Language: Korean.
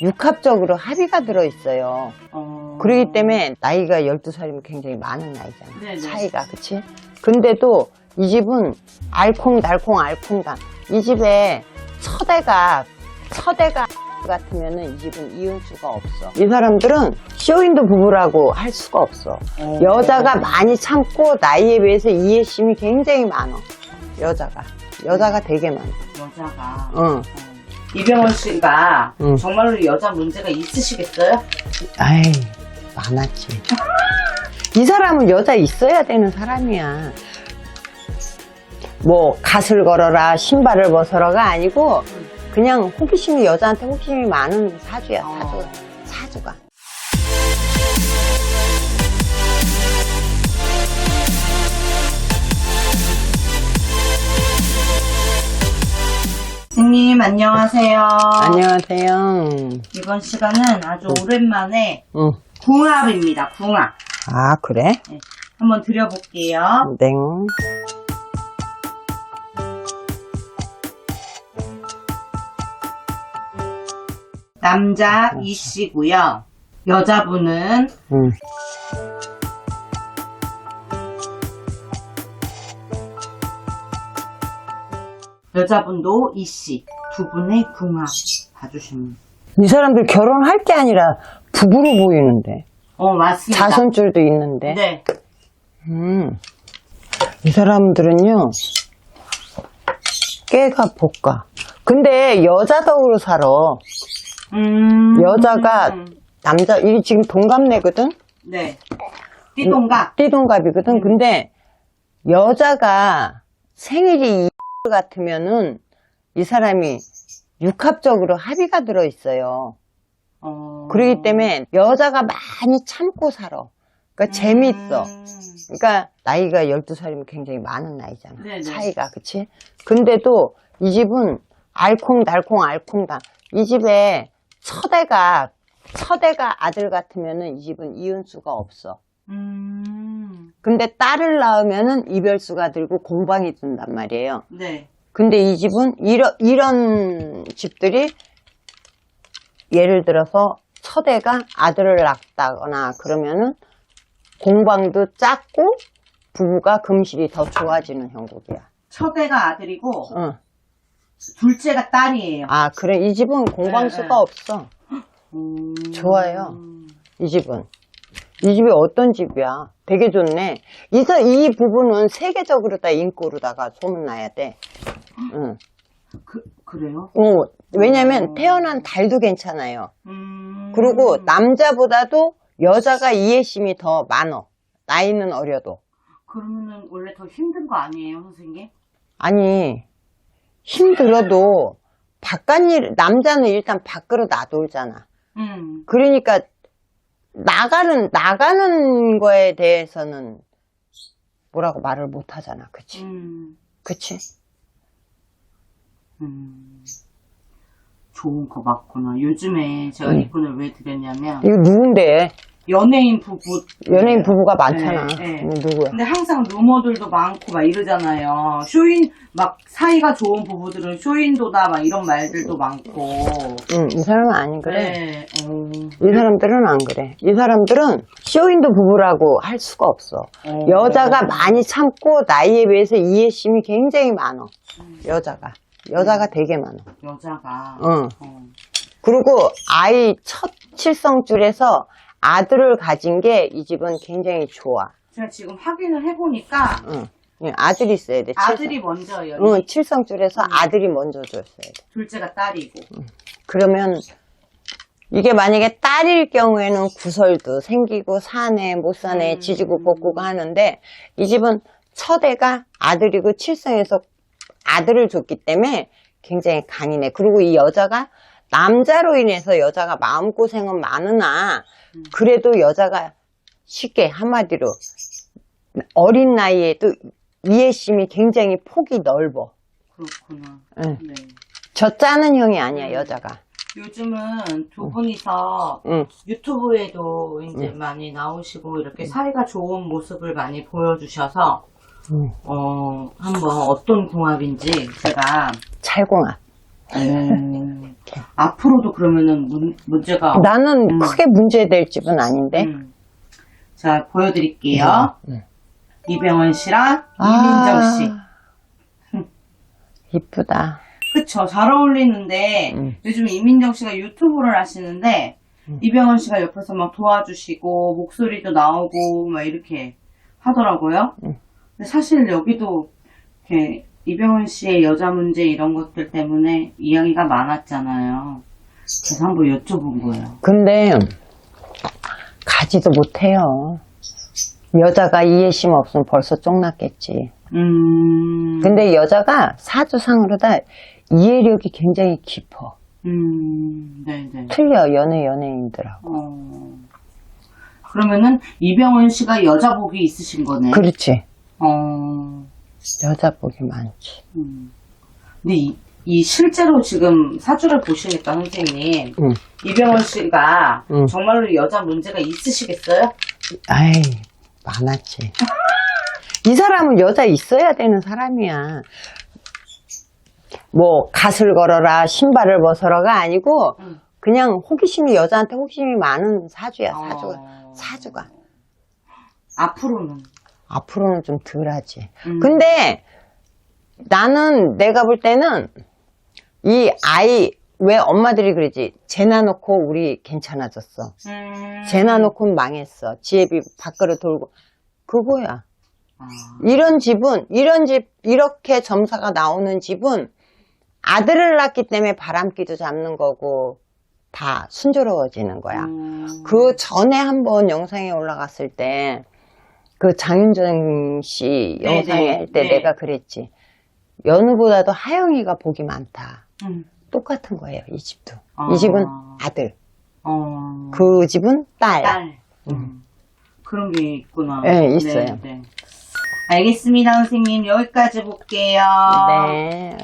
육합적으로 합의가 들어있어요. 그렇기 때문에 나이가 12살이면 굉장히 많은 나이잖아. 네네. 차이가, 그치? 근데도 이 집은 알콩달콩 알콩달. 이 집에 처대가 같으면은 이 집은 이혼 수가 없어. 이 사람들은 쇼윈도 부부라고 할 수가 없어. 여자가 많이 참고 나이에 비해서 이해심이 굉장히 많아. 여자가 되게 많아. 여자가. 응. 이병헌 씨가 응. 정말로 여자 문제가 있으시겠어요? 아이, 많았지. 이 사람은 여자 있어야 되는 사람이야. 뭐 갓을 걸어라 신발을 벗어라가 아니고 그냥 호기심이, 여자한테 호기심이 많은 사주야. 사주가. 선생님 안녕하세요. 안녕하세요. 이번 시간은 아주 오랜만에 응. 궁합입니다. 궁합. 아, 그래? 네, 한번 드려볼게요. 네. 남자 이씨고요. 여자분은 응. 여자분도 이씨. 두 분의 궁합 봐주시면. 이 사람들 결혼할 게 아니라 부부로 보이는데. 맞습니다. 자손줄도 있는데. 네. 이 사람들은요, 깨가 볶아. 근데 여자덕으로 살아. 여자가, 남자, 이게 지금 동갑내거든? 네. 띠동갑. 띠동갑이거든? 근데 여자가 생일이 같으면은 이 사람이 육합적으로 합의가 들어있어요. 그렇기 때문에 여자가 많이 참고 살아. 그러니까 재밌어. 그러니까 나이가 12살이면 굉장히 많은 나이잖아. 네네. 차이가, 그치? 근데도 이 집은 알콩달콩 알콩달. 이 집에 처대가 아들 같으면은 이 집은 이혼 수가 없어. 근데 딸을 낳으면은 이별수가 들고 공방이 든단 말이에요. 네. 근데 이 집은 이런 집들이 예를 들어서 처대가 아들을 낳았다거나 그러면은 공방도 작고 부부가 금실이 더 좋아지는 형국이야. 첫애가 아들이고 응. 둘째가 딸이에요. 아, 그래. 이 집은 공방수가 네. 없어. 좋아요. 이 집은. 이 집이 어떤 집이야? 되게 좋네. 이 부부는 세계적으로 다 인꼬로다가 소문나야 돼. 응. 그래요? 왜냐면 태어난 달도 괜찮아요. 그리고 남자보다도 여자가 이해심이 더 많어. 나이는 어려도. 그러면은 원래 더 힘든 거 아니에요, 선생님? 아니, 힘들어도 남자는 일단 밖으로 나돌잖아. 그러니까 나가는 거에 대해서는 뭐라고 말을 못 하잖아. 그치? 그치? 좋은 거 맞구나. 요즘에 제가 이분을 왜 드렸냐면 이거 누군데? 연예인 부부가 많잖아. 네. 누구야? 근데 항상 루머들도 많고 막 이러잖아요. 쇼인 막 사이가 좋은 부부들은 쇼인도다 막 이런 말들도 많고. 이 사람은 안 그래. 네. 이 사람들은 안 그래. 이 사람들은 쇼윈도 부부라고 할 수가 없어. 여자가 많이 참고 나이에 비해서 이해심이 굉장히 많아. 여자가 되게 많아. 여자가. 그리고 아이 첫 칠성줄에서 아들을 가진 게 이 집은 굉장히 좋아. 제가 지금 확인을 해보니까 아들이 있어야 돼. 아들이 먼저예요. 칠성줄에서 아들이 먼저 줬어야 돼. 둘째가 딸이고. 그러면 이게 만약에 딸일 경우에는 구설도 생기고 사내 못 사내 지지고 볶고 하는데 이 집은 첫애가 아들이고 칠성에서 아들을 줬기 때문에 굉장히 강인해. 그리고 이 여자가 남자로 인해서 여자가 마음고생은 많으나 그래도 여자가 쉽게 한마디로 어린 나이에도 이해심이 굉장히 폭이 넓어. 그렇구나. 응. 네. 젖짜는 형이 아니야, 여자가. 요즘은 두 분이서 유튜브에도 이제 많이 나오시고 이렇게 사이가 좋은 모습을 많이 보여주셔서 한번 어떤 궁합인지 제가 찰궁합. 앞으로도 그러면은 문제가. 나는 크게 문제될 집은 아닌데. 자, 보여드릴게요. 이병헌 씨랑 이민정 씨. 이쁘다. 그쵸. 잘 어울리는데, 요즘 이민정 씨가 유튜브를 하시는데, 이병헌 씨가 옆에서 막 도와주시고, 목소리도 나오고, 막 이렇게 하더라고요. 근데 사실 여기도, 이렇게, 이병헌 씨의 여자 문제 이런 것들 때문에 이야기가 많았잖아요. 그래서 한번 여쭤본 거예요. 근데 가지도 못해요. 여자가 이해심 없으면 벌써 쫑났겠지. 근데 여자가 사주상으로 다 이해력이 굉장히 깊어. 네네. 틀려, 연예인들하고. 그러면은 이병헌 씨가 여자 복이 있으신 거네. 그렇지. 어. 여자 복이 많지. 근데 이 실제로 지금 사주를 보시니까 선생님, 이병헌 씨가 정말로 여자 문제가 있으시겠어요? 아이, 많았지. 이 사람은 여자 있어야 되는 사람이야. 뭐 갓을 걸어라, 신발을 벗어라가 아니고 그냥 호기심이, 여자한테 호기심이 많은 사주야. 사주가. 앞으로는 좀 덜하지. 근데 나는, 내가 볼 때는 이 아이, 왜 엄마들이 그러지? 재나 놓고 우리 괜찮아졌어. 재나 놓고 망했어. 지혜비 밖으로 돌고. 그거야. 이런 집은, 이렇게 점사가 나오는 집은 아들을 낳기 때문에 바람기도 잡는 거고, 다 순조로워지는 거야. 그 전에 한번 영상에 올라갔을 때, 그 장윤정 씨 영상에 할 때 내가 그랬지. 연우보다도 하영이가 복이 많다. 똑같은 거예요, 이 집도. 이 집은 아들. 그 집은 딸. 그런 게 있구나. 네, 있어요. 알겠습니다, 선생님. 여기까지 볼게요. 네.